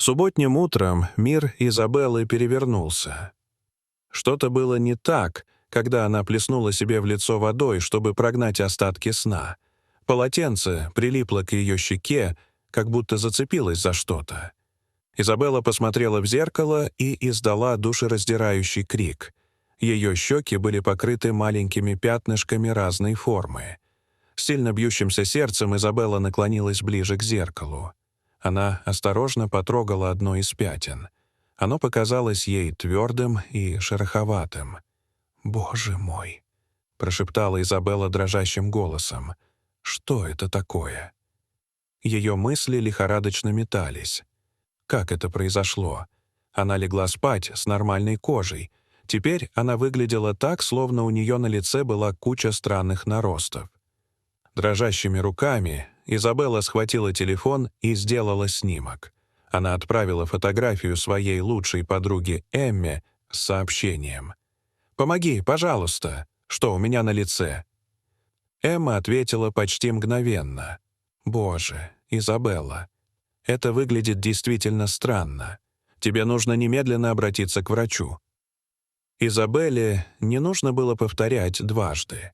Субботним утром мир Изабеллы перевернулся. Что-то было не так, когда она плеснула себе в лицо водой, чтобы прогнать остатки сна. Полотенце прилипло к ее щеке, как будто зацепилось за что-то. Изабелла посмотрела в зеркало и издала душераздирающий крик. Ее щеки были покрыты маленькими пятнышками разной формы. С сильно бьющимся сердцем Изабелла наклонилась ближе к зеркалу. Она осторожно потрогала одно из пятен. Оно показалось ей твердым и шероховатым. «Боже мой!» — прошептала Изабелла дрожащим голосом. «Что это такое?» Ее мысли лихорадочно метались. Как это произошло? Она легла спать с нормальной кожей. Теперь она выглядела так, словно у нее на лице была куча странных наростов. Дрожащими руками Изабелла схватила телефон и сделала снимок. Она отправила фотографию своей лучшей подруге Эмме с сообщением. «Помоги, пожалуйста, что у меня на лице?» Эмма ответила почти мгновенно. «Боже, Изабелла, это выглядит действительно странно. Тебе нужно немедленно обратиться к врачу». Изабелле не нужно было повторять дважды.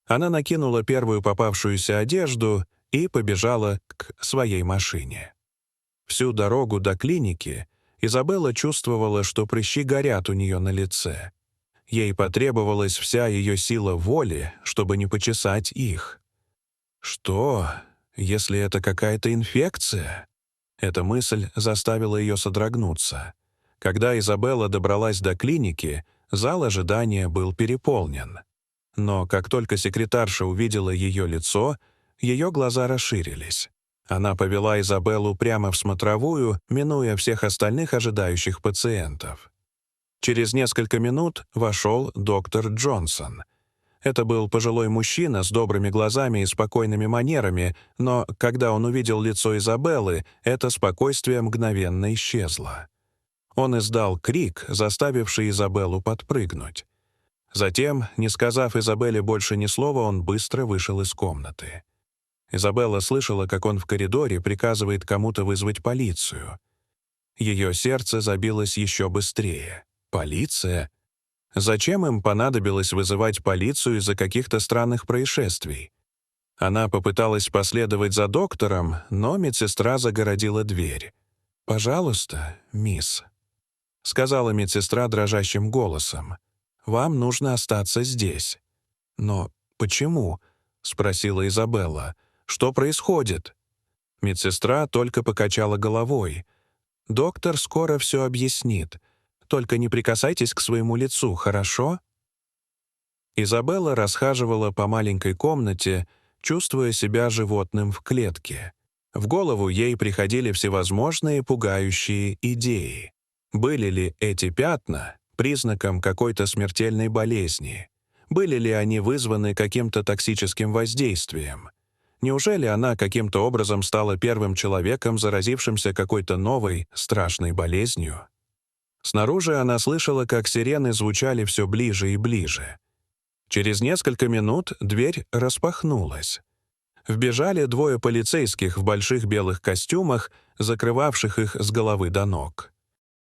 Она накинула первую попавшуюся одежду и побежала к своей машине. Всю дорогу до клиники Изабелла чувствовала, что прыщи горят у нее на лице. Ей потребовалась вся ее сила воли, чтобы не почесать их. Что, если это какая-то инфекция? Эта мысль заставила ее содрогнуться. Когда Изабелла добралась до клиники, зал ожидания был переполнен. Но как только секретарша увидела ее лицо, ее глаза расширились. Она повела Изабеллу прямо в смотровую, минуя всех остальных ожидающих пациентов. Через несколько минут вошел доктор Джонсон. Это был пожилой мужчина с добрыми глазами и спокойными манерами, но когда он увидел лицо Изабеллы, это спокойствие мгновенно исчезло. Он издал крик, заставивший Изабеллу подпрыгнуть. Затем, не сказав Изабелле больше ни слова, он быстро вышел из комнаты. Изабелла слышала, как он в коридоре приказывает кому-то вызвать полицию. Ее сердце забилось еще быстрее. Полиция? Зачем им понадобилось вызывать полицию из-за каких-то странных происшествий? Она попыталась последовать за доктором, но медсестра загородила дверь. «Пожалуйста, мисс», — сказала медсестра дрожащим голосом. «Вам нужно остаться здесь». «Но почему?» — спросила Изабелла. «Что происходит?» Медсестра только покачала головой. «Доктор скоро все объяснит. Только не прикасайтесь к своему лицу, хорошо?» Изабелла расхаживала по маленькой комнате, чувствуя себя животным в клетке. В голову ей приходили всевозможные пугающие идеи. Были ли эти пятна признаком какой-то смертельной болезни? Были ли они вызваны каким-то токсическим воздействием? Неужели она каким-то образом стала первым человеком, заразившимся какой-то новой, страшной болезнью? Снаружи она слышала, как сирены звучали все ближе и ближе. Через несколько минут дверь распахнулась. Вбежали двое полицейских в больших белых костюмах, закрывавших их с головы до ног.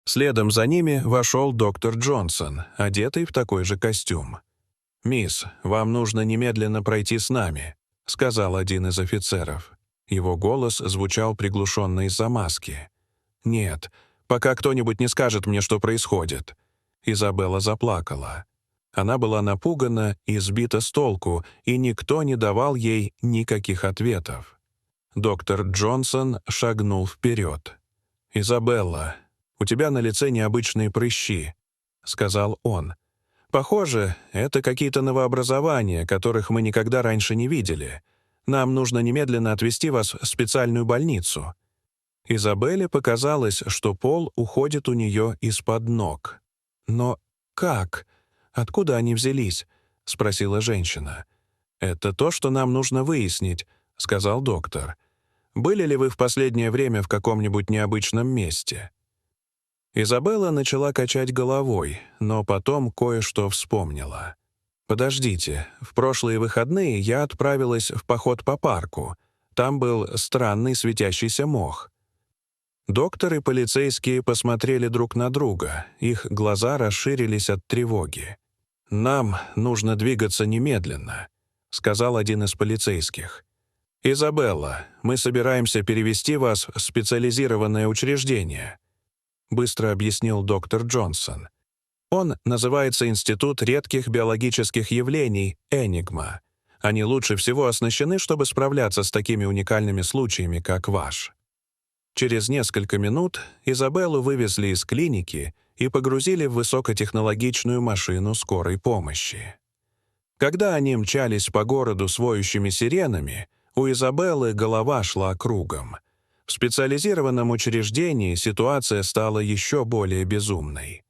Следом за ними вошел доктор Джонсон, одетый в такой же костюм. «Мисс, вам нужно немедленно пройти с нами», — сказал один из офицеров. Его голос звучал приглушенно из-за маски. «Нет, пока кто-нибудь не скажет мне, что происходит». Изабелла заплакала. Она была напугана и сбита с толку, и никто не давал ей никаких ответов. Доктор Джонсон шагнул вперед. «Изабелла, у тебя на лице необычные прыщи», — сказал он. «Похоже, это какие-то новообразования, которых мы никогда раньше не видели. Нам нужно немедленно отвезти вас в специальную больницу». Изабелле показалось, что пол уходит у нее из-под ног. «Но как? Откуда они взялись?» — спросила женщина. «Это то, что нам нужно выяснить», — сказал доктор. «Были ли вы в последнее время в каком-нибудь необычном месте?» Изабелла начала качать головой, но потом кое-что вспомнила. «Подождите, в прошлые выходные я отправилась в поход по парку. Там был странный светящийся мох». Доктор и полицейские посмотрели друг на друга, их глаза расширились от тревоги. «Нам нужно двигаться немедленно», — сказал один из полицейских. «Изабелла, мы собираемся перевести вас в специализированное учреждение», — быстро объяснил доктор Джонсон. «Он называется Институт редких биологических явлений «Энигма». Они лучше всего оснащены, чтобы справляться с такими уникальными случаями, как ваш». Через несколько минут Изабеллу вывезли из клиники и погрузили в высокотехнологичную машину скорой помощи. Когда они мчались по городу с воющими сиренами, у Изабеллы голова шла кругом. В специализированном учреждении ситуация стала еще более безумной.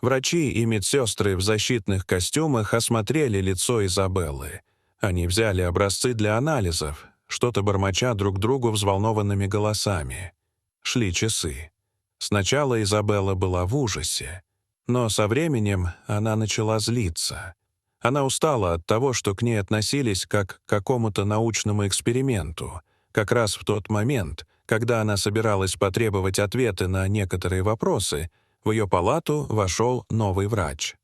Врачи и медсестры в защитных костюмах осмотрели лицо Изабеллы. Они взяли образцы для анализов, что-то бормоча друг другу взволнованными голосами. Шли часы. Сначала Изабелла была в ужасе, но со временем она начала злиться. Она устала от того, что к ней относились как к какому-то научному эксперименту, как раз в тот момент, когда она собиралась потребовать ответы на некоторые вопросы, в ее палату вошел новый врач.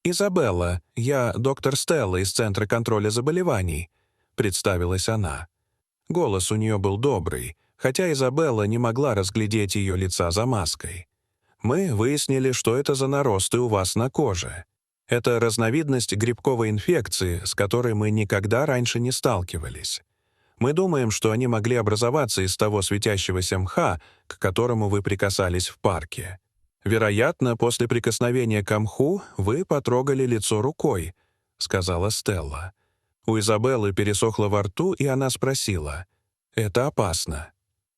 «Изабелла, я доктор Стелла из Центра контроля заболеваний», — представилась она. Голос у нее был добрый, хотя Изабелла не могла разглядеть ее лица за маской. «Мы выяснили, что это за наросты у вас на коже. Это разновидность грибковой инфекции, с которой мы никогда раньше не сталкивались. Мы думаем, что они могли образоваться из того светящегося мха, к которому вы прикасались в парке. Вероятно, после прикосновения к мху вы потрогали лицо рукой», — сказала Стелла. У Изабеллы пересохло во рту, и она спросила: «Это опасно?»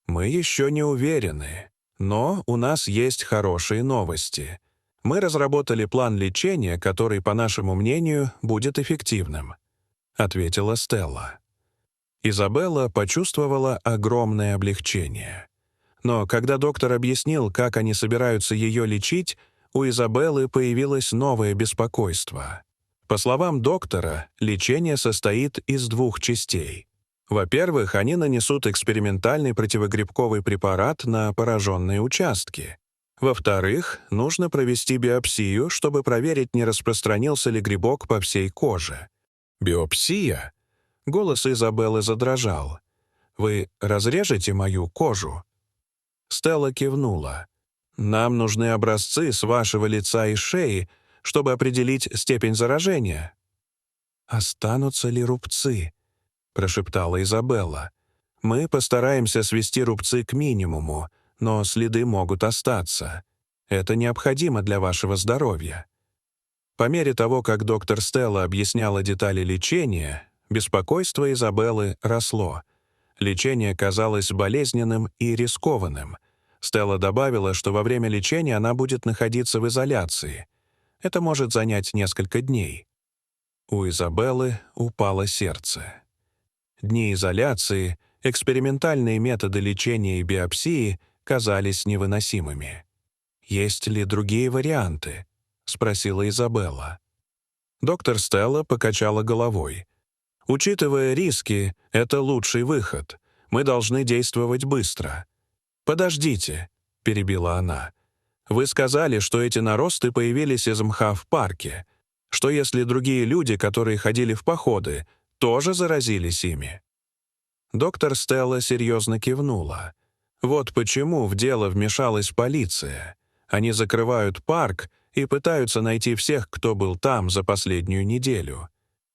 «Мы еще не уверены, но у нас есть хорошие новости. Мы разработали план лечения, который, по нашему мнению, будет эффективным», — ответила Стелла. Изабелла почувствовала огромное облегчение. Но когда доктор объяснил, как они собираются ее лечить, у Изабеллы появилось новое беспокойство. По словам доктора, лечение состоит из двух частей. Во-первых, они нанесут экспериментальный противогрибковый препарат на пораженные участки. Во-вторых, нужно провести биопсию, чтобы проверить, не распространился ли грибок по всей коже. «Биопсия?» Голос Изабеллы задрожал. «Вы разрежете мою кожу?» Стелла кивнула. «Нам нужны образцы с вашего лица и шеи, чтобы определить степень заражения». «Останутся ли рубцы?» — прошептала Изабелла. «Мы постараемся свести рубцы к минимуму, но следы могут остаться. Это необходимо для вашего здоровья». По мере того, как доктор Стелла объясняла детали лечения, беспокойство Изабеллы росло. Лечение казалось болезненным и рискованным. Стелла добавила, что во время лечения она будет находиться в изоляции. Это может занять несколько дней. У Изабеллы упало сердце. Дни изоляции, экспериментальные методы лечения и биопсии казались невыносимыми. «Есть ли другие варианты?» — спросила Изабелла. Доктор Стелла покачала головой. «Учитывая риски, это лучший выход. Мы должны действовать быстро». «Подождите», — перебила она. «Вы сказали, что эти наросты появились из мха в парке. Что если другие люди, которые ходили в походы, тоже заразились ими?» Доктор Стелла серьезно кивнула. «Вот почему в дело вмешалась полиция. Они закрывают парк и пытаются найти всех, кто был там за последнюю неделю.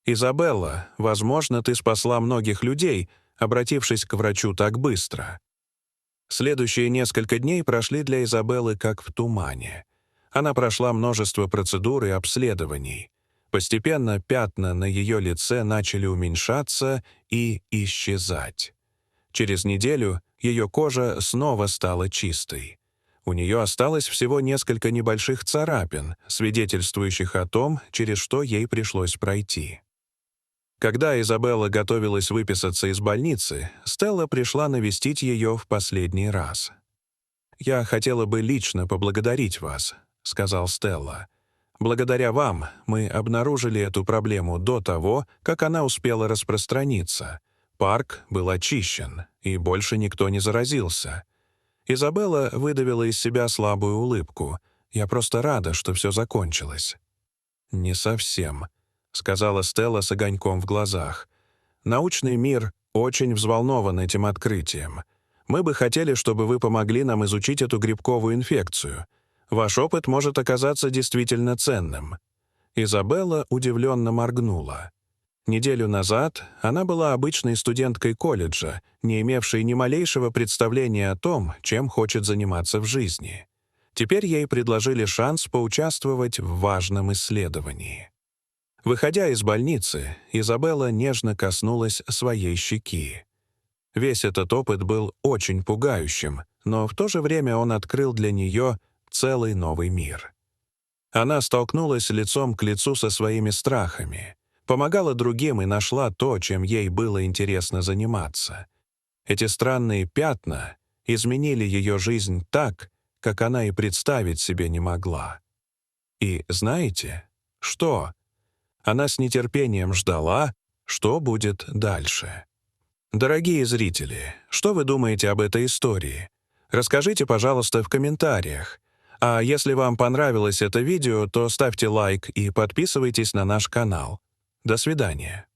Изабелла, возможно, ты спасла многих людей, обратившись к врачу так быстро». Следующие несколько дней прошли для Изабеллы как в тумане. Она прошла множество процедур и обследований. Постепенно пятна на ее лице начали уменьшаться и исчезать. Через неделю ее кожа снова стала чистой. У нее осталось всего несколько небольших царапин, свидетельствующих о том, через что ей пришлось пройти. Когда Изабелла готовилась выписаться из больницы, Стелла пришла навестить ее в последний раз. «Я хотела бы лично поблагодарить вас», — сказал Стелла. «Благодаря вам мы обнаружили эту проблему до того, как она успела распространиться. Парк был очищен, и больше никто не заразился. Изабелла выдавила из себя слабую улыбку. «Я просто рада, что все закончилось». «Не совсем», — сказала Стелла с огоньком в глазах. «Научный мир очень взволнован этим открытием. Мы бы хотели, чтобы вы помогли нам изучить эту грибковую инфекцию. Ваш опыт может оказаться действительно ценным». Изабелла удивленно моргнула. Неделю назад она была обычной студенткой колледжа, не имевшей ни малейшего представления о том, чем хочет заниматься в жизни. Теперь ей предложили шанс поучаствовать в важном исследовании. Выходя из больницы, Изабелла нежно коснулась своей щеки. Весь этот опыт был очень пугающим, но в то же время он открыл для нее целый новый мир. Она столкнулась лицом к лицу со своими страхами, помогала другим и нашла то, чем ей было интересно заниматься. Эти странные пятна изменили ее жизнь так, как она и представить себе не могла. И знаете, что? Она с нетерпением ждала, что будет дальше. Дорогие зрители, что вы думаете об этой истории? Расскажите, пожалуйста, в комментариях. А если вам понравилось это видео, то ставьте лайк и подписывайтесь на наш канал. До свидания.